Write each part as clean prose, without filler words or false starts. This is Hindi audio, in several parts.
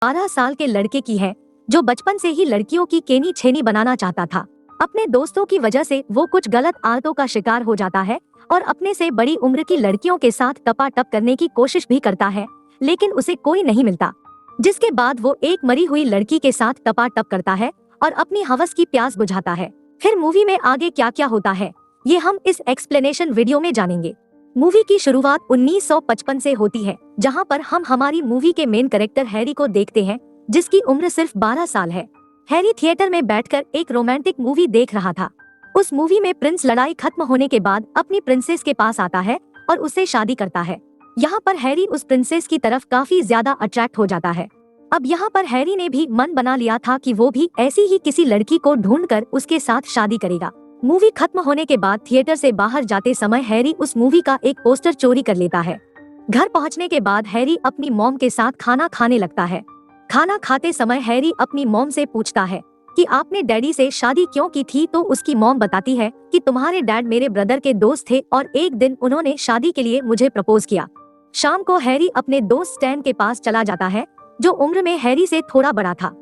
12 साल के लड़के की है जो बचपन से ही लड़कियों की केनी छेनी बनाना चाहता था। अपने दोस्तों की वजह से वो कुछ गलत आदतों का शिकार हो जाता है और अपने से बड़ी उम्र की लड़कियों के साथ टपाटप करने की कोशिश भी करता है, लेकिन उसे कोई नहीं मिलता। जिसके बाद वो एक मरी हुई लड़की के साथ टपाटप करता है और अपनी हवस की प्यास बुझाता है। फिर मूवी में आगे क्या क्या होता है ये हम इस एक्सप्लेनेशन वीडियो में जानेंगे। मूवी की शुरुआत 1955 से होती है, जहां पर हम हमारी मूवी के मेन कैरेक्टर हैरी को देखते हैं, जिसकी उम्र सिर्फ 12 साल है। हैरी थिएटर में बैठकर एक रोमांटिक मूवी देख रहा था। उस मूवी में प्रिंस लड़ाई खत्म होने के बाद अपनी प्रिंसेस के पास आता है और उससे शादी करता है। यहाँ पर हैरी उस प्रिंसेस की तरफ काफी ज्यादा अट्रैक्ट हो जाता है। अब यहाँ पर हैरी ने भी मन बना लिया था कि वो भी ऐसी ही किसी लड़की को ढूंढकर उसके साथ शादी करेगा। मूवी खत्म होने के बाद थिएटर से बाहर जाते समय हैरी उस मूवी का एक पोस्टर चोरी कर लेता है। घर पहुंचने के बाद हैरी अपनी मॉम के साथ खाना खाने लगता है। खाना खाते समय हैरी अपनी मॉम से पूछता है कि आपने डैडी से शादी क्यों की थी, तो उसकी मॉम बताती है कि तुम्हारे डैड मेरे ब्रदर के दोस्त थे और एक दिन उन्होंने शादी के लिए मुझे प्रपोज किया। शाम को हैरी अपने दोस्त स्टैन के पास चला जाता है, जो उम्र में हैरी से थोड़ा बड़ा था।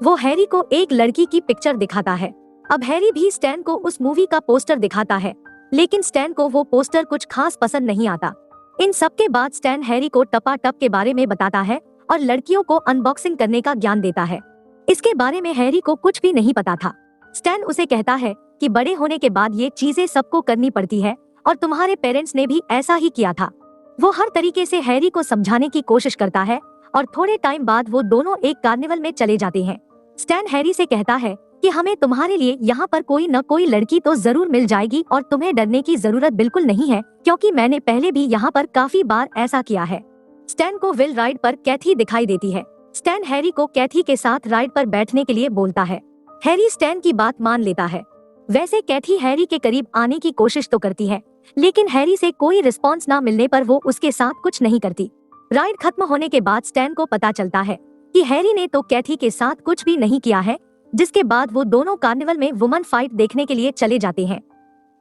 वो हैरी को एक लड़की की पिक्चर दिखाता है। अब हैरी भी स्टैन को उस मूवी का पोस्टर दिखाता है, लेकिन स्टैन को वो पोस्टर कुछ खास पसंद नहीं आता। इन सब के बाद स्टैन हैरी को टपाटप के बारे में बताता है और लड़कियों को अनबॉक्सिंग करने का ज्ञान देता है। इसके बारे में हैरी को कुछ भी नहीं पता था। स्टैन उसे कहता है कि बड़े होने के बाद ये चीजें सबको करनी पड़ती है और तुम्हारे पेरेंट्स ने भी ऐसा ही किया था। वो हर तरीके से हैरी को समझाने की कोशिश करता है और थोड़े टाइम बाद वो दोनों एक कार्निवल में चले जाते हैं। स्टैन हैरी से कहता है कि हमें तुम्हारे लिए यहाँ पर कोई न कोई लड़की तो जरूर मिल जाएगी और तुम्हें डरने की जरूरत बिल्कुल नहीं है, क्योंकि मैंने पहले भी यहाँ पर काफी बार ऐसा किया है। स्टैन को व्हील राइड पर कैथी दिखाई देती है। स्टैन हैरी को कैथी के साथ राइड पर बैठने के लिए बोलता है। हैरी स्टैन की बात मान लेता है। वैसे कैथी हैरी के करीब आने की कोशिश तो करती है, लेकिन हैरी से कोई रिस्पॉन्स ना मिलने पर वो उसके साथ कुछ नहीं करती। राइड खत्म होने के बाद स्टैन को पता चलता है कि हैरी ने तो कैथी के साथ कुछ भी नहीं किया है, जिसके बाद वो दोनों कार्निवल में वुमन फाइट देखने के लिए चले जाते हैं।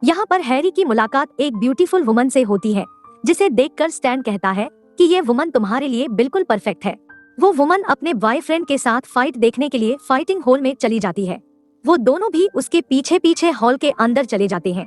यहाँ पर हैरी की मुलाकात एक ब्यूटीफुल वुमन से होती है, जिसे देखकर स्टैन कहता है कि ये वुमन तुम्हारे लिए बिल्कुल परफेक्ट है। वो वुमन अपने बॉयफ्रेंड के साथ फाइट देखने के लिए फाइटिंग हॉल में चली जाती है। वो दोनों भी उसके पीछे पीछे हॉल के अंदर चले जाते हैं।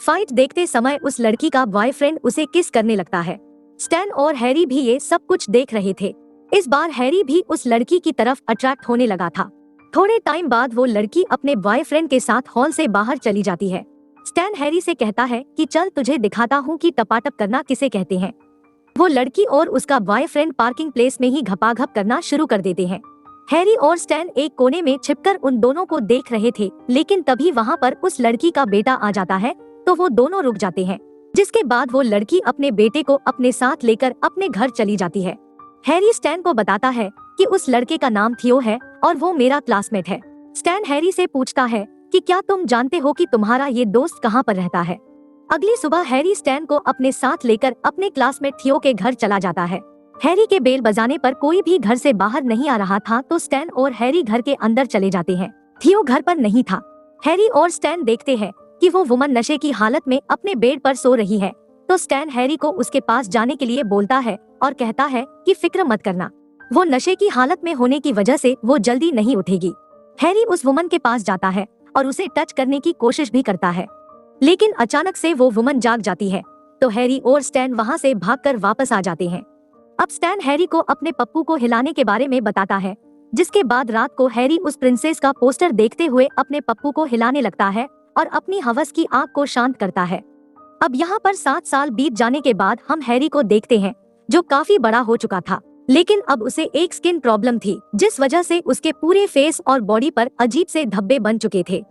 फाइट देखते समय उस लड़की का बॉयफ्रेंड उसे किस करने लगता है। स्टैन और हैरी भी ये सब कुछ देख रहे थे। इस बार हैरी भी उस लड़की की तरफ अट्रैक्ट होने लगा था। थोड़े टाइम बाद वो लड़की अपने बॉयफ्रेंड के साथ हॉल से बाहर चली जाती है। स्टैन हैरी से कहता है कि चल तुझे दिखाता हूँ कि टपाटप करना किसे कहते हैं। वो लड़की और उसका बॉयफ्रेंड पार्किंग प्लेस में ही घपाघप करना शुरू कर देते हैं। हैरी और स्टैन एक कोने में छिपकर उन दोनों को देख रहे थे, लेकिन तभी वहाँ पर उस लड़की का बेटा आ जाता है, तो वो दोनों रुक जाते हैं। जिसके बाद वो लड़की अपने बेटे को अपने साथ लेकर अपने घर चली जाती है। हैरी स्टैन को बताता है कि उस लड़के का नाम थियो है और वो मेरा क्लासमेट है। स्टैन हैरी से पूछता है कि क्या तुम जानते हो कि तुम्हारा ये दोस्त कहाँ पर रहता है। अगली सुबह हैरी स्टैन को अपने साथ लेकर अपने क्लासमेट थियो के घर चला जाता है। हैरी के बेल बजाने पर कोई भी घर से बाहर नहीं आ रहा था, तो स्टैन और हैरी घर के अंदर चले जाते हैं। थियो घर पर नहीं था। हैरी और स्टैन देखते हैं कि वो वुमन नशे की हालत में अपने बेड पर सो रही है, तो स्टैन हैरी को उसके पास जाने के लिए बोलता है और कहता है कि फिक्र मत करना, वो नशे की हालत में होने की वजह से वो जल्दी नहीं उठेगी। हैरी उस वुमन के पास जाता है और उसे टच करने की कोशिश भी करता है, लेकिन अचानक से वो वुमन जाग जाती है, तो हैरी और स्टैन वहाँ से भागकर वापस आ जाते हैं। अब स्टैन हैरी को अपने पप्पू को हिलाने के बारे में बताता है, जिसके बाद रात को हैरी उस प्रिंसेस का पोस्टर देखते हुए अपने पप्पू को हिलाने लगता है और अपनी हवस की आग को शांत करता है। अब यहाँ पर 7 साल बीत जाने के बाद हम हैरी को देखते हैं, जो काफी बड़ा हो चुका था, लेकिन अब उसे एक स्किन प्रॉब्लम थी, जिस वजह से उसके पूरे फेस और बॉडी पर अजीब से धब्बे बन चुके थे।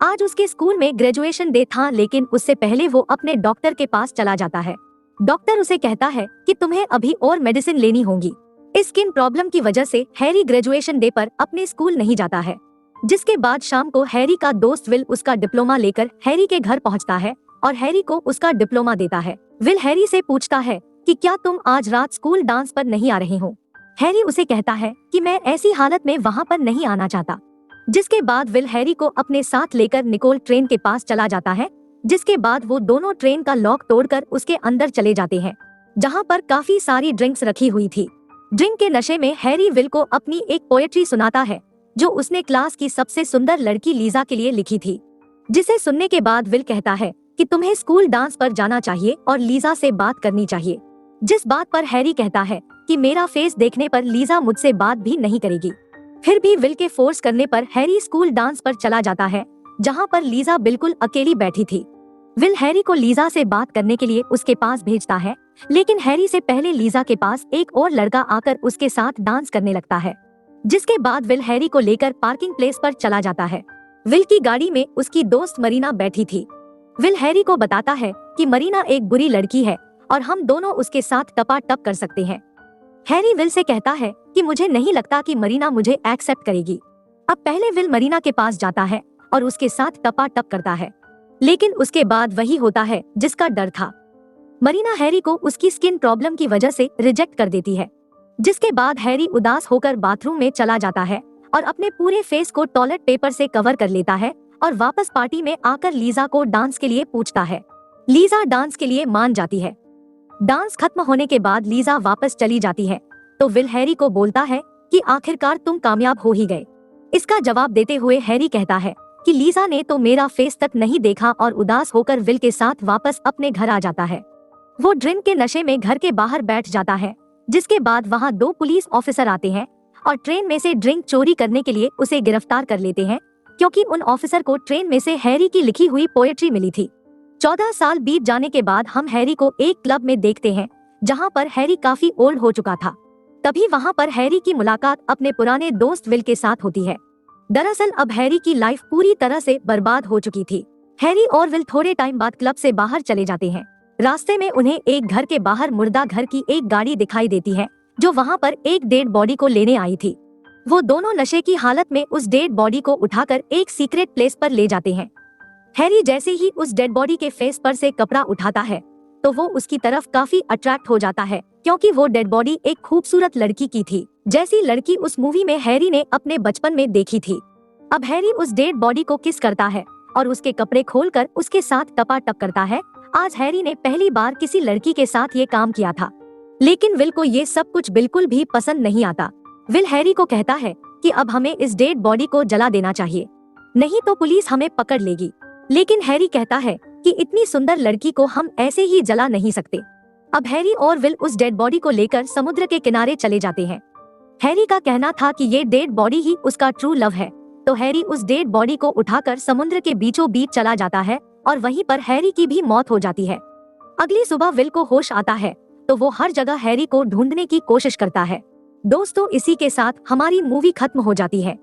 आज उसके स्कूल में ग्रेजुएशन डे था, लेकिन उससे पहले वो अपने डॉक्टर के पास चला जाता है। डॉक्टर उसे कहता है कि तुम्हें अभी और मेडिसिन लेनी होगी। इस स्किन प्रॉब्लम की वजह से हैरी ग्रेजुएशन डे पर अपने स्कूल नहीं जाता है। जिसके बाद शाम को हैरी का दोस्त विल उसका डिप्लोमा लेकर हैरी के घर पहुंचता है और हैरी को उसका डिप्लोमा देता है। विल हैरी से पूछता है कि क्या तुम आज रात स्कूल डांस पर नहीं आ रहे हो। हैरी उसे कहता है कि मैं ऐसी हालत में वहाँ पर नहीं आना चाहता। जिसके बाद विल हैरी को अपने साथ लेकर निकोल ट्रेन के पास चला जाता है। जिसके बाद वो दोनों ट्रेन का लॉक तोड़कर उसके अंदर चले जाते हैं, जहाँ पर काफी सारी ड्रिंक्स रखी हुई थी। ड्रिंक के नशे में हैरी विल को अपनी एक पोएट्री सुनाता है जो उसने क्लास की सबसे सुंदर लड़की लीजा के लिए लिखी थी, जिसे सुनने के बाद विल कहता है कि तुम्हें स्कूल डांस पर जाना चाहिए और लीजा से बात करनी चाहिए। जिस बात पर हैरी कहता है कि मेरा फेस देखने पर लीजा मुझसे बात भी नहीं करेगी। फिर भी विल के फोर्स करने पर हैरी स्कूल डांस पर चला जाता है, जहाँ पर लीजा बिल्कुल अकेली बैठी थी। विल हैरी को लीजा से बात करने के लिए उसके पास भेजता है, लेकिन हैरी से पहले लीजा के पास एक और लड़का आकर उसके साथ डांस करने लगता है। जिसके बाद विल हैरी को लेकर पार्किंग प्लेस पर चला जाता है। विल की गाड़ी में उसकी दोस्त मरीना बैठी थी। विल हैरी को बताता है कि मरीना एक बुरी लड़की है और हम दोनों उसके साथ टपाटप कर सकते हैं। हैरी विल से कहता है कि मुझे नहीं लगता कि मरीना मुझे एक्सेप्ट करेगी। अब पहले विल मरीना के पास जाता है और उसके साथ टपाटप करता है, लेकिन उसके बाद वही होता है जिसका डर था। मरीना हैरी को उसकी स्किन प्रॉब्लम की वजह से रिजेक्ट कर देती है। जिसके बाद हैरी उदास होकर बाथरूम में चला जाता है और अपने पूरे फेस को टॉयलेट पेपर से कवर कर लेता है और वापस पार्टी में आकर लीजा को डांस के लिए पूछता है। लीजा डांस के लिए मान जाती है। डांस खत्म होने के बाद लीजा वापस चली जाती है तो विल हैरी को बोलता है कि आखिरकार तुम कामयाब हो ही गए। इसका जवाब देते हुए हैरी कहता है कि लीजा ने तो मेरा फेस तक नहीं देखा और उदास होकर विल के साथ वापस अपने घर आ जाता है। वो ड्रिंक के नशे में घर के बाहर बैठ जाता है, जिसके बाद वहाँ 2 पुलिस ऑफिसर आते हैं और ट्रेन में से ड्रिंक चोरी करने के लिए उसे गिरफ्तार कर लेते हैं, क्योंकि उन ऑफिसर को ट्रेन में से हैरी की लिखी हुई पोएट्री मिली थी। 14 साल बीत जाने के बाद हम हैरी को एक क्लब में देखते हैं, जहाँ पर हैरी काफी ओल्ड हो चुका था। तभी वहाँ पर हैरी की मुलाकात अपने पुराने दोस्त विल के साथ होती है। दरअसल अब हैरी की लाइफ पूरी तरह से बर्बाद हो चुकी थी। हैरी और विल थोड़े टाइम बाद क्लब से बाहर चले जाते हैं। रास्ते में उन्हें एक घर के बाहर मुर्दा घर की एक गाड़ी दिखाई देती है जो वहाँ पर एक डेड बॉडी को लेने आई थी। वो दोनों नशे की हालत में उस डेड बॉडी को उठाकर एक सीक्रेट प्लेस पर ले जाते हैं। हैरी जैसे ही उस डेड बॉडी के फेस पर से कपड़ा उठाता है तो वो उसकी तरफ काफी अट्रैक्ट हो जाता है, क्योंकि वो डेड बॉडी एक खूबसूरत लड़की की थी, जैसी लड़की उस मूवी में हैरी ने अपने बचपन में देखी थी। अब हैरी उस डेड बॉडी को किस करता है और उसके कपड़े खोलकर उसके साथ टपाटप करता है। आज हैरी ने पहली बार किसी लड़की के साथ ये काम किया था, लेकिन विल को ये सब कुछ बिल्कुल भी पसंद नहीं आता। विल हैरी को कहता है कि अब हमें इस डेड बॉडी को जला देना चाहिए, नहीं तो पुलिस हमें पकड़ लेगी। लेकिन हैरी कहता है कि इतनी सुंदर लड़की को हम ऐसे ही जला नहीं सकते। अब हैरी और विल उस डेड बॉडी को लेकर समुद्र के किनारे चले जाते हैं। हैरी का कहना था कि ये डेड बॉडी ही उसका ट्रू लव है, तो हैरी उस डेड बॉडी को उठाकर समुद्र के बीचों बीच चला जाता है और वहीं पर हैरी की भी मौत हो जाती है। अगली सुबह विल को होश आता है तो वो हर जगह हैरी को ढूंढने की कोशिश करता है। दोस्तों, इसी के साथ हमारी मूवी खत्म हो जाती है।